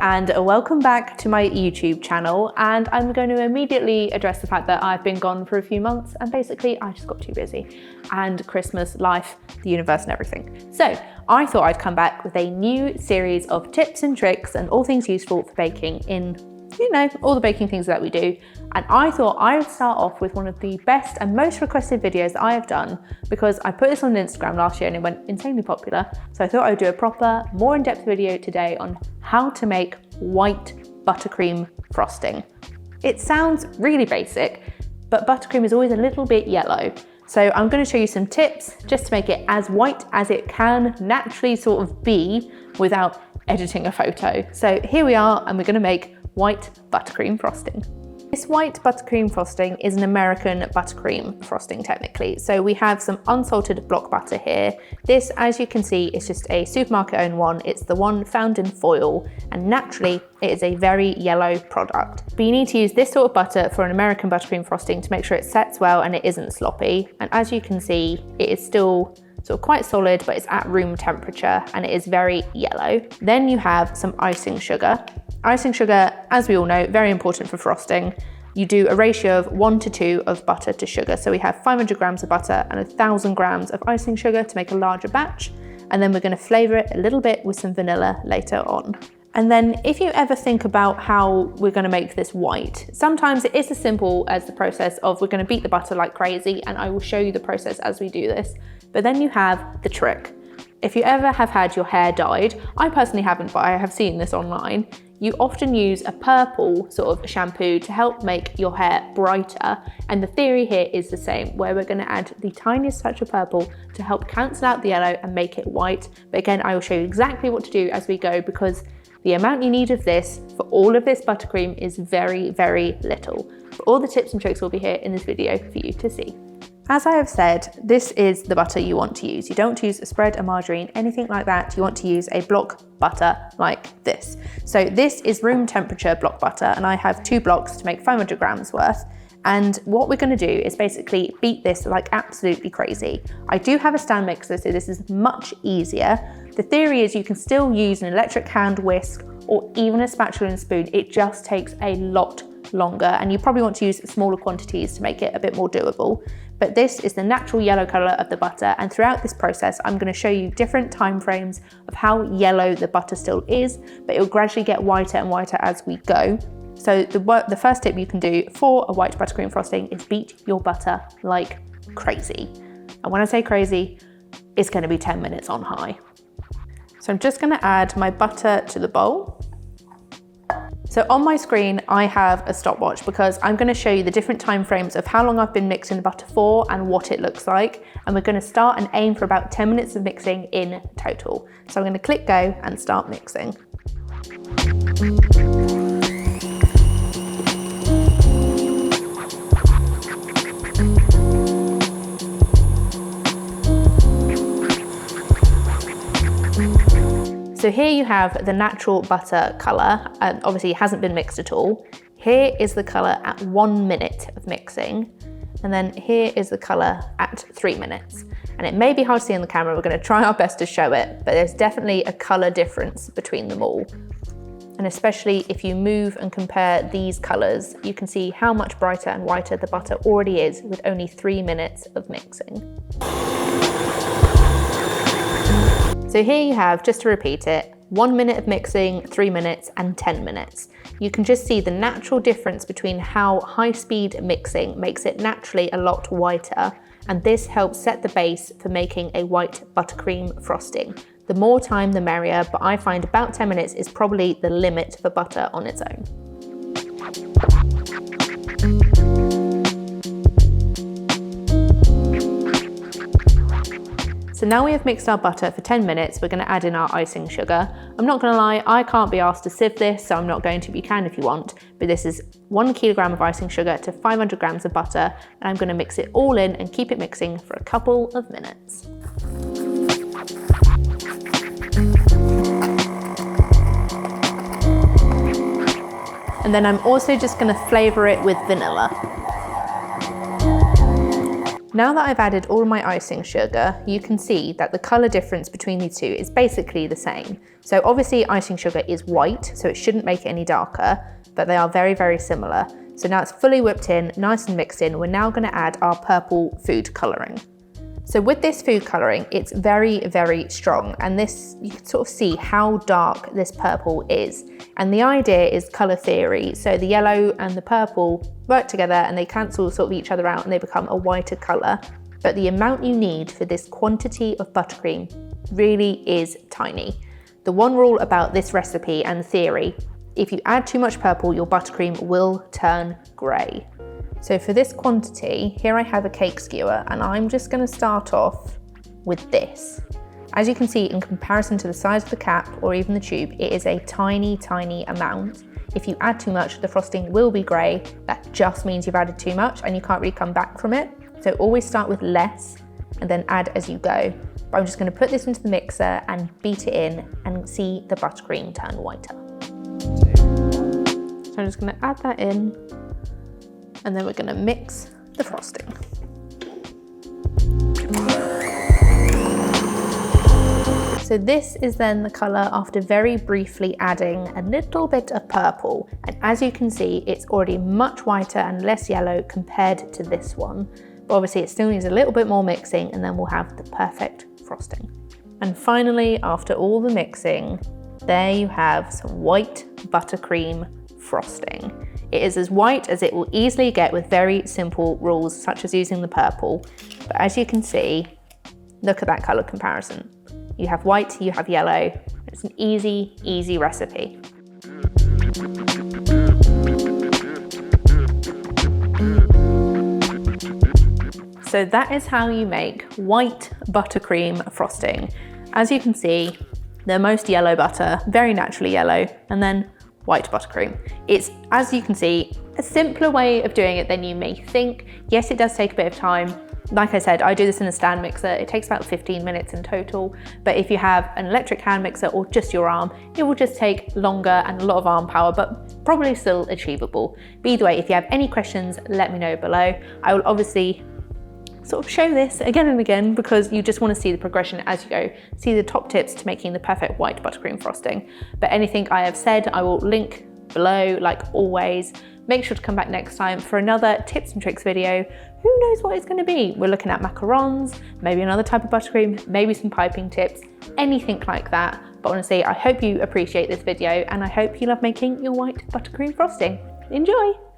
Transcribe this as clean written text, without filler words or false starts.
and welcome back to my YouTube channel, and I'm going to immediately address the fact that I've been gone for a few months and basically I just got too busy, and Christmas, life, the universe and everything. So I thought I'd come back with a new series of tips and tricks and all things useful for baking in, you know, all the baking things that we do. And I thought I would start off with one of the best and most requested videos that I have done, because I put this on Instagram last year and it went insanely popular. So I thought I would do a proper, more in-depth video today on how to make white buttercream frosting. It sounds really basic, but buttercream is always a little bit yellow. So I'm going to show you some tips just to make it as white as it can naturally sort of be without editing a photo. So here we are, and we're going to make white buttercream frosting. This white buttercream frosting is an American buttercream frosting technically. So we have some unsalted block butter here. This, as you can see, is just a supermarket owned one. It's the one found in foil, and naturally it is a very yellow product. But you need to use this sort of butter for an American buttercream frosting to make sure it sets well and it isn't sloppy. And as you can see, it is still sort of quite solid, but it's at room temperature and it is very yellow. Then you have some icing sugar. Icing sugar, as we all know, very important for frosting. You do a ratio of 1 to 2 of butter to sugar. So we have 500 grams of butter and 1,000 grams of icing sugar to make a larger batch. And then we're going to flavor it a little bit with some vanilla later on. And then if you ever think about how we're going to make this white, sometimes it is as simple as the process of we're going to beat the butter like crazy, and I will show you the process as we do this. But then you have the trick. If you ever have had your hair dyed, I personally haven't, but I have seen this online, you often use a purple sort of shampoo to help make your hair brighter. And the theory here is the same, where we're going to add the tiniest touch of purple to help cancel out the yellow and make it white. But again, I will show you exactly what to do as we go, because the amount you need of this for all of this buttercream is very, very little. But all the tips and tricks will be here in this video for you to see. As I have said, this is the butter you want to use. You don't want to use a spread, a margarine, anything like that. You want to use a block butter like this. So this is room temperature block butter, and I have 2 blocks to make 500 grams worth. And what we're going to do is basically beat this like absolutely crazy. I do have a stand mixer, so this is much easier. The theory is you can still use an electric hand whisk or even a spatula and spoon. It just takes a lot longer, and you probably want to use smaller quantities to make it a bit more doable. But this is the natural yellow color of the butter, and throughout this process I'm going to show you different time frames of how yellow the butter still is, but it will gradually get whiter and whiter as we go. So the first tip you can do for a white buttercream frosting is beat your butter like crazy. And when I say crazy, it's going to be 10 minutes on high. So I'm just going to add my butter to the bowl. So on my screen, I have a stopwatch because I'm going to show you the different time frames of how long I've been mixing the butter for and what it looks like. And we're going to start and aim for about 10 minutes of mixing in total. So I'm going to click go and start mixing. So here you have the natural butter colour, and obviously it hasn't been mixed at all. Here is the colour at 1 minute of mixing, and then here is the colour at 3 minutes. And it may be hard to see on the camera, we're going to try our best to show it, but there's definitely a colour difference between them all. And especially if you move and compare these colours, you can see how much brighter and whiter the butter already is with only 3 minutes of mixing. So here you have, just to repeat it, 1 minute of mixing, 3 minutes and 10 minutes. You can just see the natural difference between how high speed mixing makes it naturally a lot whiter, and this helps set the base for making a white buttercream frosting. The more time the merrier, but I find about 10 minutes is probably the limit for butter on its own. So now we have mixed our butter for 10 minutes, we're going to add in our icing sugar. I'm not going to lie, I can't be asked to sieve this, so I'm not going to, but you can if you want. But this is 1 kilogram of icing sugar to 500 grams of butter, and I'm going to mix it all in and keep it mixing for a couple of minutes. And then I'm also just going to flavour it with vanilla. Now that I've added all my icing sugar, you can see that the colour difference between these two is basically the same. So obviously icing sugar is white, so it shouldn't make it any darker, but they are very, very similar. So now it's fully whipped in, nice and mixed in, we're now going to add our purple food colouring. So with this food colouring, it's very, very strong, and this, you can sort of see how dark this purple is. And the idea is colour theory, so the yellow and the purple work together and they cancel sort of each other out and they become a whiter colour. But the amount you need for this quantity of buttercream really is tiny. The one rule about this recipe and theory, if you add too much purple, your buttercream will turn grey. So for this quantity, here I have a cake skewer and I'm just going to start off with this. As you can see, in comparison to the size of the cap or even the tube, it is a tiny, tiny amount. If you add too much, the frosting will be grey. That just means you've added too much and you can't really come back from it. So always start with less and then add as you go. But I'm just going to put this into the mixer and beat it in and see the buttercream turn whiter. So I'm just going to add that in. And then we're going to mix the frosting. So this is then the colour after very briefly adding a little bit of purple. And as you can see, it's already much whiter and less yellow compared to this one. But obviously it still needs a little bit more mixing and then we'll have the perfect frosting. And finally, after all the mixing, there you have some white buttercream frosting. It is as white as it will easily get with very simple rules such as using the purple. But as you can see, look at that colour comparison. You have white, you have yellow. It's an easy, easy recipe. So that is how you make white buttercream frosting. As you can see, the most yellow butter, very naturally yellow, and then white buttercream. It's, as you can see, a simpler way of doing it than you may think. Yes, it does take a bit of time. Like I said, I do this in a stand mixer. It takes about 15 minutes in total. But if you have an electric hand mixer or just your arm, it will just take longer and a lot of arm power, but probably still achievable. But either way, if you have any questions, let me know below. I will obviously sort of show this again and again because you just want to see the progression as you go, see the top tips to making the perfect white buttercream frosting. But anything I have said, I will link below like always. Make sure to come back next time for another tips and tricks video. Who knows what it's going to be? We're looking at macarons, maybe another type of buttercream, maybe some piping tips, anything like that. But honestly, I hope you appreciate this video and I hope you love making your white buttercream frosting. Enjoy!